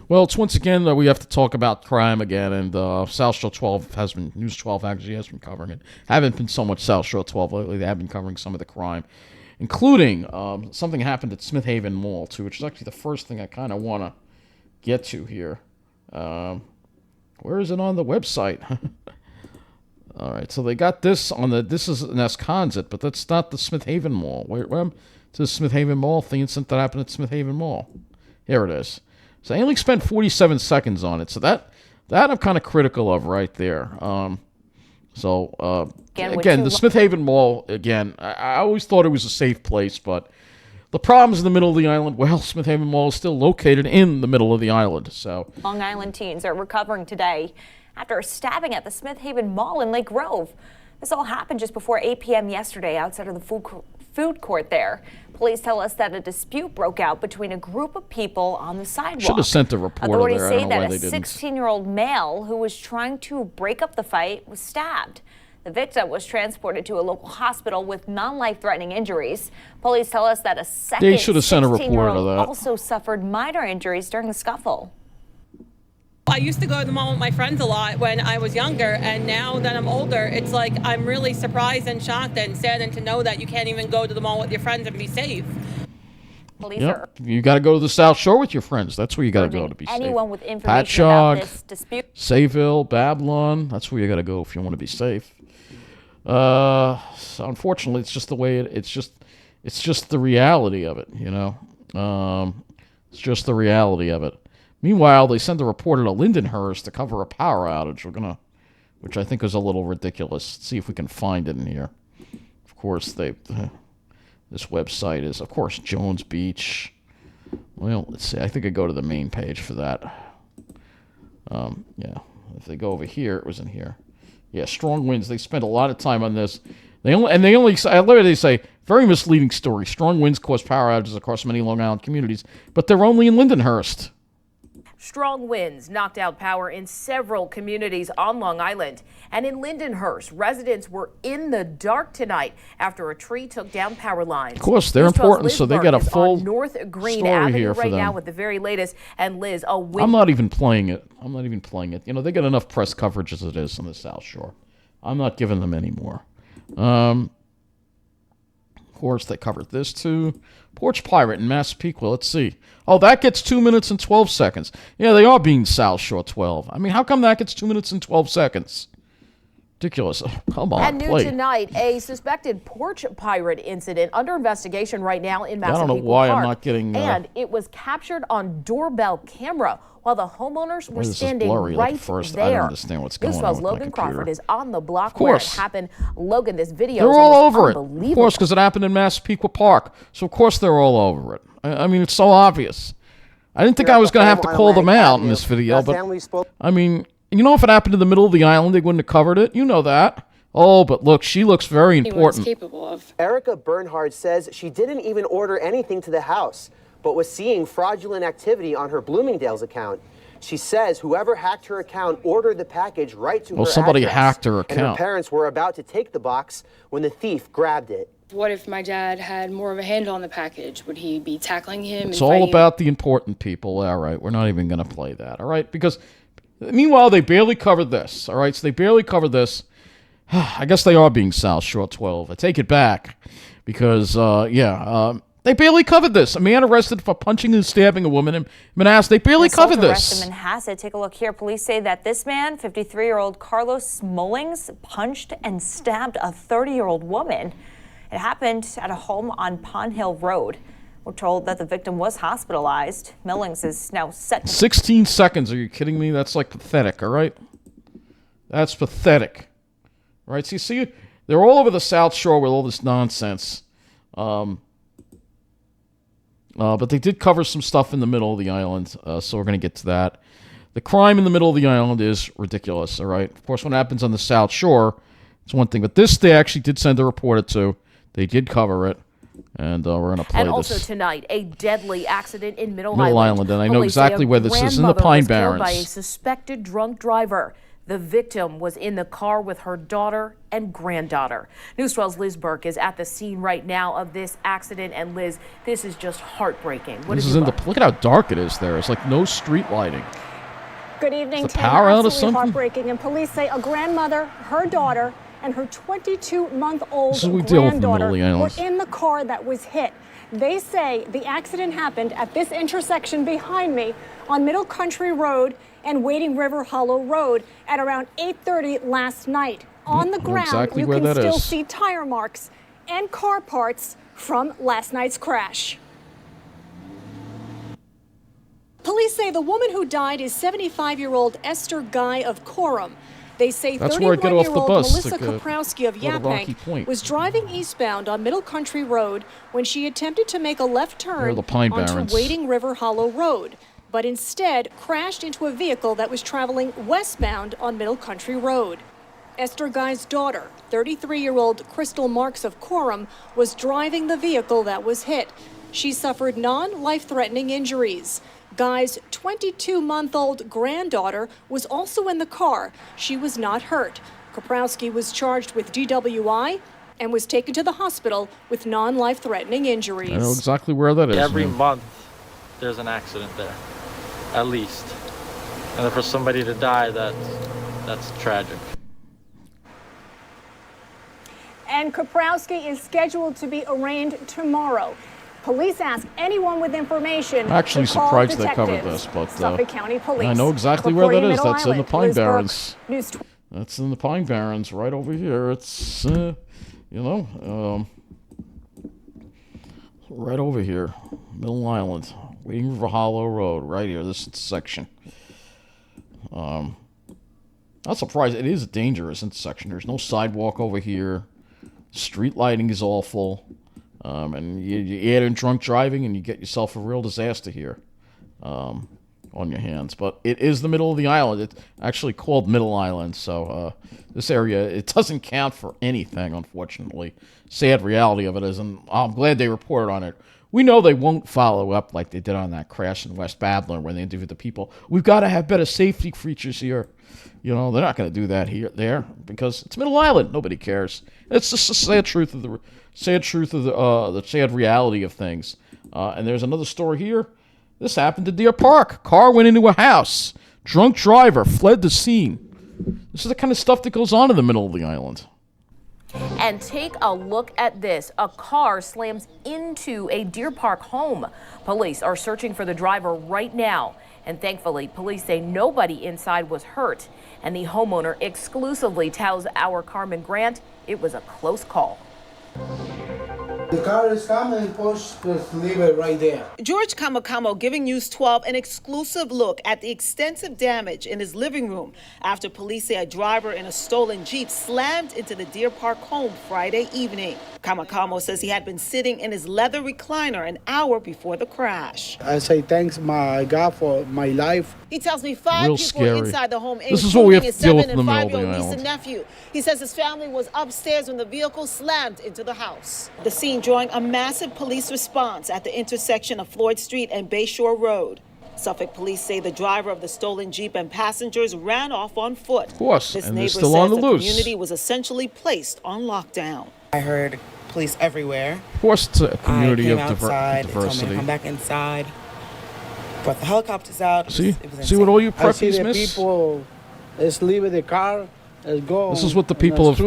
Well, it's once again we have to talk about crime again, and South Shore 12 has been, News 12 actually has been covering it. Haven't been so much South Shore 12 lately. They have been covering some of the crime, including something happened at Smith Haven Mall, too, which is actually the first thing I kind of want to get to here. Where is it on the website? All right, so they got this on this is Nesconset, but that's not the Smith Haven Mall. Where to the Smith Haven Mall, the incident that happened at Smith Haven Mall. Here it is. So they only spent 47 seconds on it. So that I'm kind of critical of right there. Again, the Smith Haven Mall, again, I always thought it was a safe place, but the problem is in the middle of the island. Well, Smith Haven Mall is still located in the middle of the island. So Long Island teens are recovering today after a stabbing at the Smith Haven Mall in Lake Grove. This all happened just before 8 p.m. yesterday outside of the food court there. Police tell us that a dispute broke out between a group of people on the sidewalk. Should have sent a reporter Authorities there. say that a 16-year-old male who was trying to break up the fight was stabbed. The victim was transported to a local hospital with non-life-threatening injuries. Police tell us that a second 16-year-old also suffered minor injuries during the scuffle. I used to go to the mall with my friends a lot when I was younger, and now that I'm older, it's like I'm really surprised and shocked and saddened to know that you can't even go to the mall with your friends and be safe. Yep. You got to go to the South Shore with your friends. That's where you got to go to be safe. Anyone with information about this dispute. Sayville, Babylon. That's where you got to go if you want to be safe. So unfortunately, it's just the way it's just the reality of it. You know, it's just the reality of it. Meanwhile, they send a reporter to Lindenhurst to cover a power outage. Which I think is a little ridiculous. Let's see if we can find it in here. Of course, this website is, of course, Jones Beach. Well, let's see. I think I go to the main page for that. Yeah, if they go over here, it was in here. Yeah, strong winds. They spent a lot of time on this. I literally say, very misleading story. Strong winds cause power outages across many Long Island communities, but they're only in Lindenhurst. Strong winds knocked out power in several communities on Long Island. And in Lindenhurst, residents were in the dark tonight after a tree took down power lines. Of course, they're important, so they got a full North Green story Avenue here right for them. now with the very latest. And Liz, I'm not even playing it. You know, they get enough press coverage as it is on the South Shore. I'm not giving them any more. Of course, they covered this too. Porch Pirate in Massapequa. Let's see. Oh, that gets 2 minutes and 12 seconds. Yeah, they are being South Shore 12. I mean, how come that gets 2 minutes and 12 seconds? Ridiculous. Come on, At noon tonight, a suspected Porch Pirate incident under investigation right now in Massapequa I don't know why Park. I'm not getting... and it was captured on doorbell camera while the homeowners were standing right there. I don't understand what's going on with my Logan computer. Crawford is on the block where it happened. Logan, this video they're is all over it. Unbelievable. Of course, because it happened in Massapequa Park. So, of course, they're all over it. I mean, it's so obvious. I didn't think I was going to have to call them out in this video, but, I mean, you know, if it happened in the middle of the island, they wouldn't have covered it. You know that. Oh, but look, she looks very important. Capable of. Erica Bernhard says she didn't even order anything to the house, but was seeing fraudulent activity on her Bloomingdale's account. She says whoever hacked her account ordered the package right to her address. Somebody hacked her account. And her parents were about to take the box when the thief grabbed it. What if my dad had more of a handle on the package? Would he be tackling him? It's all about the important people. All right, we're not even going to play that. All right, because meanwhile, they barely covered this. All right, so they barely covered this. I guess they are being South Shore 12. I take it back because, they barely covered this. A man arrested for punching and stabbing a woman in Manhasset. They barely covered this. Arrest in Manhasset. Take a look here. Police say that this man, 53-year-old Carlos Mullings, punched and stabbed a 30-year-old woman. It happened at a home on Pond Hill Road. We're told that the victim was hospitalized. Mullings is now set to... 16 seconds. Are you kidding me? That's like pathetic, all right? That's pathetic. All right, so you see, they're all over the South Shore with all this nonsense. But they did cover some stuff in the middle of the island, so we're going to get to that. The crime in the middle of the island is ridiculous, all right? Of course, when it happens on the South Shore, it's one thing. But this, they actually did send a reporter to. They did cover it, and we're going to play this. And also tonight, a deadly accident in Middle Island, and I know exactly where this is, in the Pine Barrens. By a suspected drunk driver. The victim was in the car with her daughter and granddaughter. News 12's Liz Burke is at the scene right now of this accident. And Liz, this is just heartbreaking. Look at how dark it is there. It's like no street lighting. Good evening, Is the power out or something? Heartbreaking, and police say a grandmother, her daughter, and her 22-month-old granddaughter were in the car that was hit. They say the accident happened at this intersection behind me on Middle Country Road and Wading River Hollow Road at around 8:30 last night. On the ground, you can still see tire marks and car parts from last night's crash. Police say the woman who died is 75-year-old Esther Guy of Coram. They say 31-year-old Melissa Kaprowski of Yaphank was driving eastbound on Middle Country Road when she attempted to make a left turn onto Wading River Hollow Road, but instead crashed into a vehicle that was traveling westbound on Middle Country Road. Esther Guy's daughter, 33-year-old Crystal Marks of Coram, was driving the vehicle that was hit. She suffered non-life-threatening injuries. Guy's 22-month-old granddaughter was also in the car. She was not hurt. Kaprowski was charged with DWI and was taken to the hospital with non-life-threatening injuries. I know exactly where that is. Every month there's an accident there, at least. And for somebody to die, that's tragic. And Kaprowski is scheduled to be arraigned tomorrow. Police ask anyone with information. Actually, to call surprised they detectives. covered this, but Suffolk County Police. I know exactly where that is. That's in the Pine Liz Burke, Barrens. News That's in the Pine Barrens, right over here. It's right over here, Middle Island, Wading River Hollow Road, right here. This section. Not surprised. It is a dangerous intersection. There's no sidewalk over here. Street lighting is awful. And you add in drunk driving and you get yourself a real disaster here on your hands. But it is the middle of the island. It's actually called Middle Island. So this area, it doesn't count for anything, unfortunately. Sad reality of it is, and I'm glad they reported on it. We know they won't follow up like they did on that crash in West Badler when they interviewed the people. We've got to have better safety features here. They're not going to do that there because it's Middle Island. Nobody cares. It's just the sad truth of the sad reality of things. And there's another story here. This happened at Deer Park. Car went into a house. Drunk driver fled the scene. This is the kind of stuff that goes on in the middle of the island. And take a look at this. A car slams into a Deer Park home. Police are searching for the driver right now. And thankfully, police say nobody inside was hurt. And the homeowner exclusively tells our Carmen Grant it was a close call. The car is coming, just leave it right there. George Kamakamo giving News 12 an exclusive look at the extensive damage in his living room after police say a driver in a stolen Jeep slammed into the Deer Park home Friday evening. Kamakamo says he had been sitting in his leather recliner an hour before the crash. I say thanks, my God, for my life. He tells me 5 Real people scary. Inside the home, this is what we have his to deal with 7- in the and middle of the 5-year-old niece island. and nephew. He says his family was upstairs when the vehicle slammed into the house. The scene drawing a massive police response at the intersection of Floyd Street and Bayshore Road. Suffolk police say the driver of the stolen Jeep and passengers ran off on foot. Of course, this and neighbor they're still says on the the loose. community was essentially placed on lockdown. I heard police everywhere. Of course, it's a community of outside, diversity. They told me to come back inside. But the helicopter's out. See insane. what all you I see preppies the miss? people, let's leave the car, let's go. This is what the people of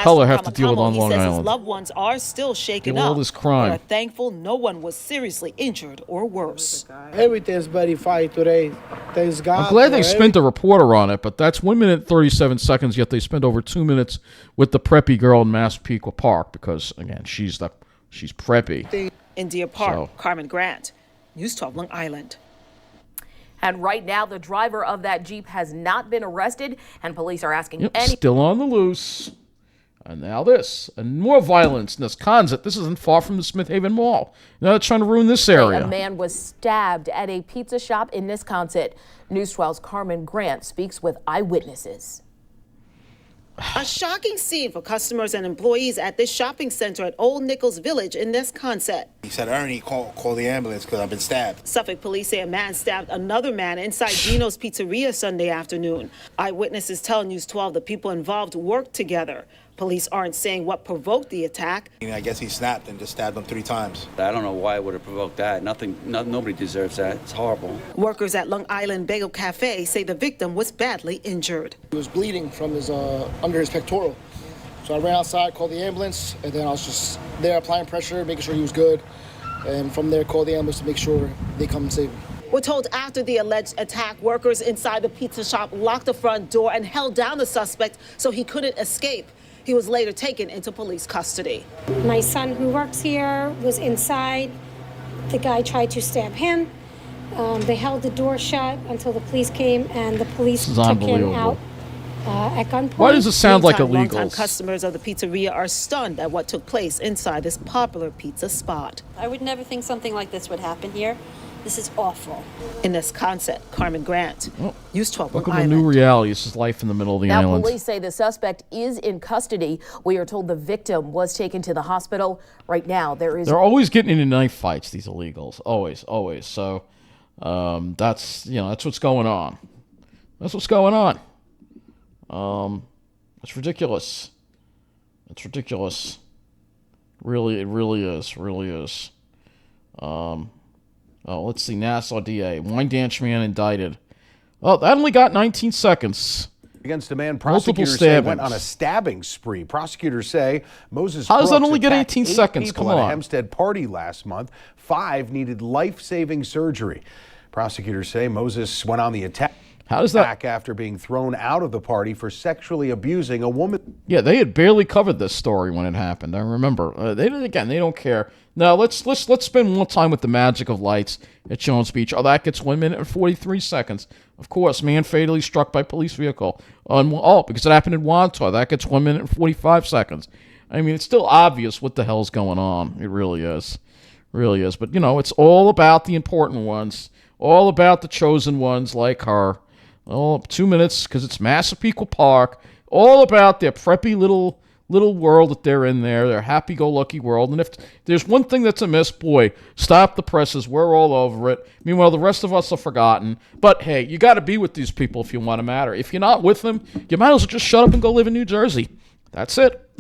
color have to deal with on Long He says Island. his loved ones are still shaken Deal with up. all this crime. But are thankful no one was seriously injured or worse. Everything's verified today. Thanks God. I'm glad they spent a reporter on it, but that's 1 minute 37 seconds, yet they spent over 2 minutes with the preppy girl in Massapequa Park because, again, she's preppy. In Deer Park, So. Carmen Grant, News 12 Long Island. And right now, the driver of that Jeep has not been arrested, and police are asking Still on the loose. And now this. And more violence. Nesconset. This isn't far from the Smith Haven Mall. Now they're trying to ruin this area. A man was stabbed at a pizza shop in Nesconset. News 12's Carmen Grant speaks with eyewitnesses. A shocking scene for customers and employees at this shopping center at Old Nichols Village in Nesconset. He said, Ernie, call the ambulance because I've been stabbed. Suffolk police say a man stabbed another man inside Gino's Pizzeria Sunday afternoon. Eyewitnesses tell News 12 the people involved worked together. Police aren't saying what provoked the attack. I guess he snapped and just stabbed him 3 times. I don't know why it would have provoked that. Nobody deserves that. It's horrible. Workers at Long Island Bagel Cafe say the victim was badly injured. He was bleeding from his under his pectoral. So I ran outside, called the ambulance, and then I was just there applying pressure, making sure he was good. And from there, called the ambulance to make sure they come and save him. We're told after the alleged attack, workers inside the pizza shop locked the front door and held down the suspect so he couldn't escape. He was later taken into police custody. My son, who works here, was inside. The guy tried to stab him. They held the door shut until the police came, and the police took him out at gunpoint. Why does it sound like Meantime, illegals? longtime customers of the pizzeria are stunned at what took place inside this popular pizza spot. I would never think something like this would happen here. This is awful. In Nesconset, Carmen Grant, News 12 Welcome Long to Island. new reality. This is life in the middle of the Now, island. police say the suspect is in custody. We are told the victim was taken to the hospital. Right now, they're always getting into knife fights, these illegals. Always. So that's what's going on. That's what's going on. It's ridiculous. It's ridiculous. Really, it really is. Let's see. Nassau DA. Wine dance man indicted. Oh, that only got 19 seconds. Against a man prosecutors say went on a stabbing spree. Prosecutors say Moses How does that Brooks only get attacked 18 8 seconds? people Come at a on. Hempstead party last month. 5 needed life-saving surgery. Prosecutors say Moses went on the attack. How does that after being thrown out of the party for sexually abusing a woman? Yeah, they had barely covered this story when it happened. I remember. They don't care. Now let's spend more time with the magic of lights at Jones Beach. Oh, that gets 1 minute and 43 seconds. Of course, man fatally struck by police vehicle. Because it happened in Wantaw. That gets 1 minute and 45 seconds. I mean, it's still obvious what the hell's going on. It really is. But it's all about the important ones. All about the chosen ones like her. 2 minutes because it's Massapequa Park. All about their preppy little world that they're in there, their happy-go-lucky world. And if there's one thing that's amiss, boy, stop the presses. We're all over it. Meanwhile, the rest of us are forgotten. But, hey, you got to be with these people if you want to matter. If you're not with them, you might as well just shut up and go live in New Jersey. That's it.